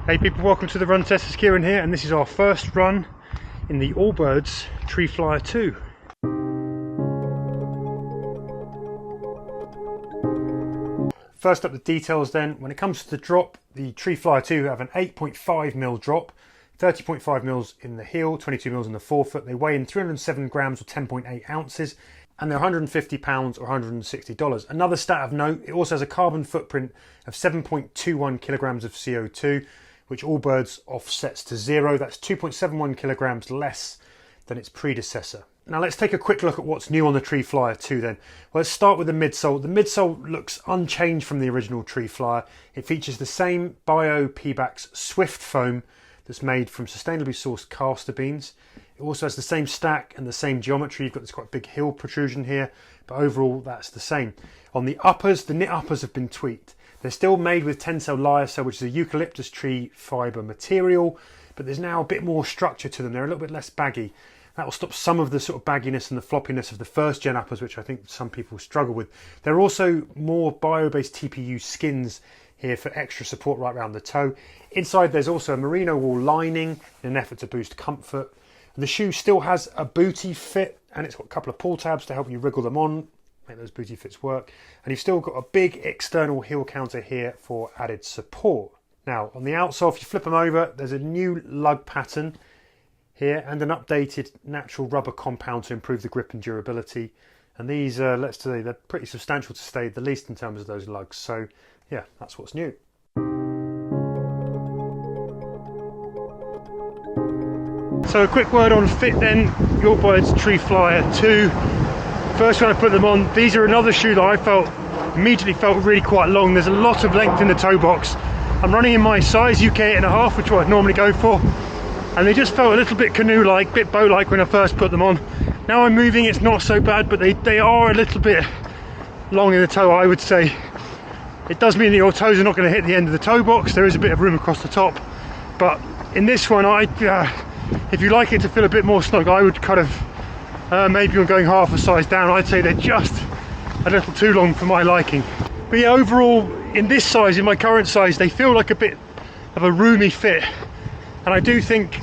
Hey people, welcome to the Run Testers. Kieran here, and this is our first run in the Allbirds Tree Flyer 2. First up, the details then. When it comes to the drop, the Tree Flyer 2 have an 8.5mm drop, 30.5mm in the heel, 22mm in the forefoot. They weigh in 307 grams or 10.8 ounces, and they're £150 or $160. Another stat of note, it also has a carbon footprint of 7.21 kilograms of CO2, which Allbirds offsets to 0. That's 2.71 kilograms less than its predecessor. Now let's take a quick look at what's new on the Tree Flyer 2 then. Well, let's start with the midsole. The midsole looks unchanged from the original Tree Flyer. It features the same Bio Pebax Swift foam that's made from sustainably sourced castor beans. It also has the same stack and the same geometry. You've got this quite big heel protrusion here, but overall that's the same. On the uppers, the knit uppers have been tweaked. They're still made with Tencel lyocell, which is a eucalyptus tree fibre material, but there's now a bit more structure to them. They're a little bit less baggy. That will stop some of the sort of bagginess and the floppiness of the first gen uppers, which I think some people struggle with. There are also more bio-based TPU skins here for extra support right around the toe. Inside there's also a merino wool lining in an effort to boost comfort. And the shoe still has a booty fit, and it's got a couple of pull tabs to help you wriggle them on, make those booty fits work. And you've still got a big external heel counter here for added support. Now on the outsole, if you flip them over, there's a new lug pattern here and an updated natural rubber compound to improve the grip and durability. And these, let's say, they're pretty substantial to say the least in terms of those lugs. So yeah, that's what's new. So a quick word on fit then. The Allbirds Tree Flyer 2. First when I put them on, these are another shoe that I immediately felt really quite long. There's a lot of length in the toe box. I'm running in my size UK 8.5, which is what I'd normally go for. And they just felt a little bit canoe-like, bit boat-like when I first put them on. Now I'm moving, it's not so bad, but they are a little bit long in the toe, I would say. It does mean that your toes are not going to hit the end of the toe box. There is a bit of room across the top. But in this one, if you like it to feel a bit more snug, I would kind of, maybe you're going half a size down. I'd say they're just a little too long for my liking. But yeah, overall, in this size, in my current size, they feel like a bit of a roomy fit. And I do think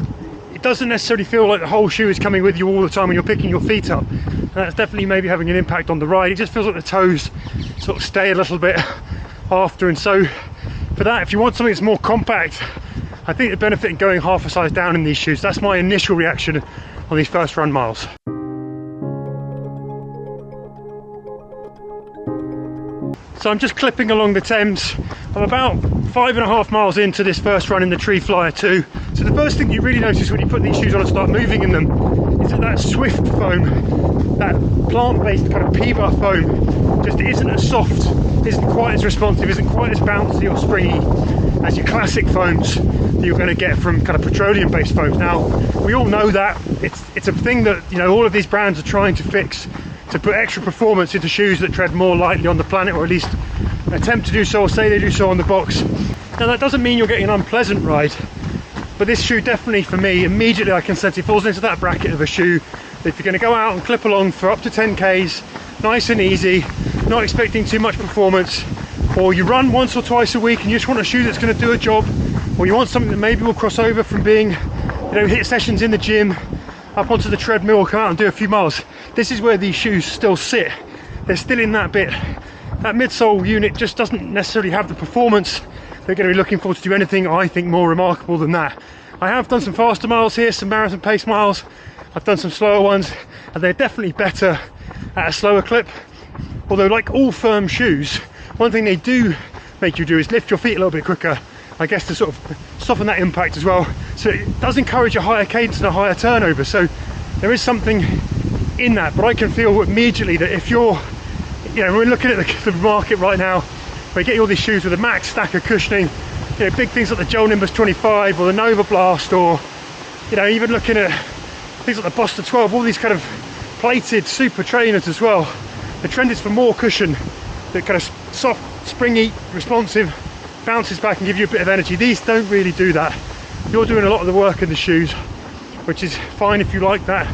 it doesn't necessarily feel like the whole shoe is coming with you all the time when you're picking your feet up. And that's definitely maybe having an impact on the ride. It just feels like the toes sort of stay a little bit after. And so for that, if you want something that's more compact, I think the benefit in going half a size down in these shoes. That's my initial reaction on these first run miles. So I'm just clipping along the Thames. I'm about 5.5 miles into this first run in the Tree Flyer 2. So the first thing you really notice when you put these shoes on and start moving in them is that Swift foam, that plant-based kind of PBA foam, just isn't as soft, isn't quite as responsive, isn't quite as bouncy or springy as your classic foams that you're going to get from kind of petroleum-based foams. Now, we all know that it's a thing that, you know, all of these brands are trying to fix, to put extra performance into shoes that tread more lightly on the planet, or at least attempt to do so, or say they do so on the box. Now that doesn't mean you're getting an unpleasant ride, but this shoe definitely, for me, immediately I can sense it falls into that bracket of a shoe that if you're going to go out and clip along for up to 10Ks, nice and easy, not expecting too much performance, or you run once or twice a week and you just want a shoe that's going to do a job, or you want something that maybe will cross over from being, you know, hit sessions in the gym up onto the treadmill or come out and do a few miles. This is where these shoes still sit. They're still in that bit. That midsole unit just doesn't necessarily have the performance they're going to be looking for to do anything, I think, more remarkable than that. I have done some faster miles here, some marathon pace miles. I've done some slower ones, and they're definitely better at a slower clip. Although, like all firm shoes, one thing they do make you do is lift your feet a little bit quicker, I guess, to sort of soften that impact as well. So it does encourage a higher cadence and a higher turnover. So there is something in that, but I can feel immediately that if you're, you know, we're looking at the market right now, where you get all these shoes with a max stack of cushioning, you know, big things like the Gel Nimbus 25 or the Nova Blast, or, you know, even looking at things like the Buster 12, all these kind of plated super trainers as well. The trend is for more cushion that kind of soft, springy, responsive, bounces back and give you a bit of energy. These don't really do that. You're doing a lot of the work in the shoes, which is fine if you like that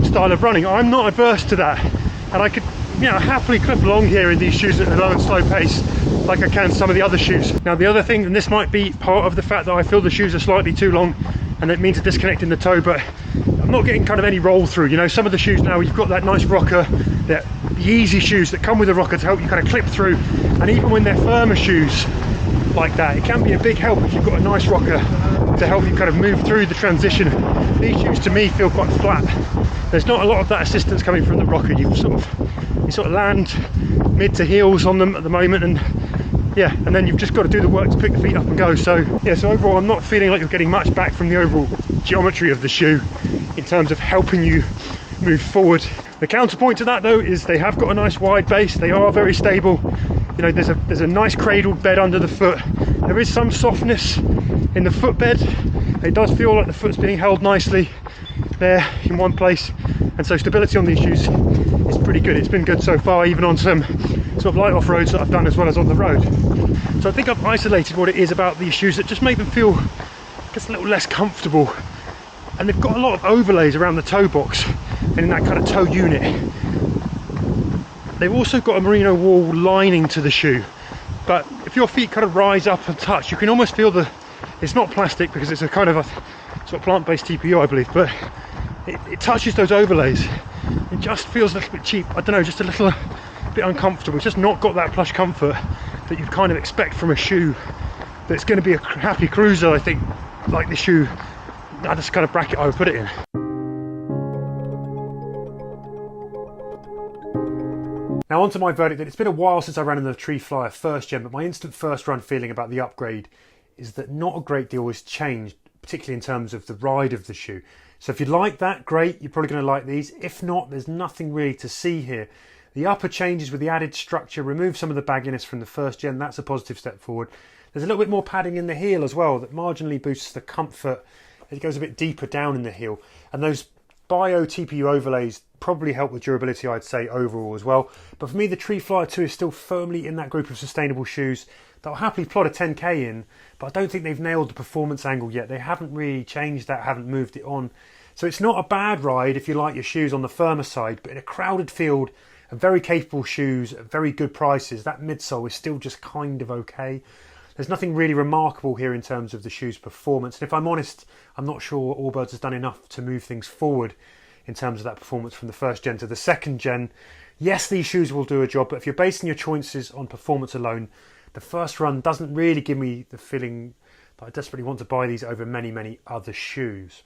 style of running. I'm not averse to that, and I could, you know, happily clip along here in these shoes at a low and slow pace like I can some of the other shoes. Now the other thing, and this might be part of the fact that I feel the shoes are slightly too long and it means a disconnect in the toe, but I'm not getting kind of any roll through. You know, some of the shoes now, you've got that nice rocker, the easy shoes that come with a rocker to help you kind of clip through, and even when they're firmer shoes like that, it can be a big help if you've got a nice rocker to help you kind of move through the transition. These shoes to me feel quite flat. There's not a lot of that assistance coming from the rocker. You sort of land mid to heels on them at the moment, and yeah, and then you've just got to do the work to pick the feet up and go. So yeah, so overall I'm not feeling like you're getting much back from the overall geometry of the shoe in terms of helping you move forward. The counterpoint to that though is they have got a nice wide base. They are very stable. You know, there's a nice cradled bed under the foot. There is some softness in the footbed. It does feel like the foot's being held nicely there in one place, and so stability on these shoes is pretty good. It's been good so far, even on some sort of light off roads that I've done as well as on the road. So I think I've isolated what it is about these shoes that just make them feel just a little less comfortable. And they've got a lot of overlays around the toe box and in that kind of toe unit. They've also got a merino wool lining to the shoe, but if your feet kind of rise up and touch, you can almost feel it's not plastic because it's a kind of a sort of plant-based TPU, I believe, but it touches those overlays. It just feels a little bit cheap. I don't know, just a little bit uncomfortable. It's just not got that plush comfort that you'd kind of expect from a shoe that's going to be a happy cruiser, I think, like this shoe. That's the kind of bracket I would put it in. Now onto my verdict. It's been a while since I ran in the Tree Flyer first gen, but my instant first run feeling about the upgrade is that not a great deal has changed, particularly in terms of the ride of the shoe. So if you like that, great, you're probably going to like these. If not, there's nothing really to see here. The upper changes with the added structure, remove some of the bagginess from the first gen. That's a positive step forward. There's a little bit more padding in the heel as well that marginally boosts the comfort. It goes a bit deeper down in the heel, and those bio TPU overlays probably help with durability, I'd say, overall as well. But for me, the Tree Flyer 2 is still firmly in that group of sustainable shoes that I'll happily plot a 10k in, but I don't think they've nailed the performance angle yet. They haven't really changed that, haven't moved it on. So it's not a bad ride if you like your shoes on the firmer side, but in a crowded field and very capable shoes at very good prices, that midsole is still just kind of okay. There's nothing really remarkable here in terms of the shoe's performance. And if I'm honest, I'm not sure Allbirds has done enough to move things forward in terms of that performance from the first gen to the second gen. Yes, these shoes will do a job, but if you're basing your choices on performance alone, the first run doesn't really give me the feeling that I desperately want to buy these over many, many other shoes.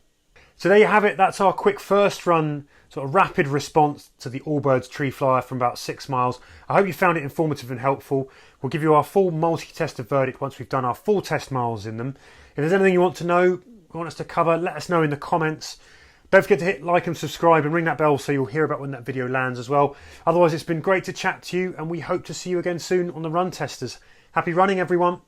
So there you have it. That's our quick first run, sort of rapid response to the Allbirds Tree Flyer from about 6 miles. I hope you found it informative and helpful. We'll give you our full multi-tester verdict once we've done our full test miles in them. If there's anything you want to know, want us to cover, let us know in the comments. Don't forget to hit like and subscribe and ring that bell so you'll hear about when that video lands as well. Otherwise, it's been great to chat to you, and we hope to see you again soon on the Run Testers. Happy running, everyone.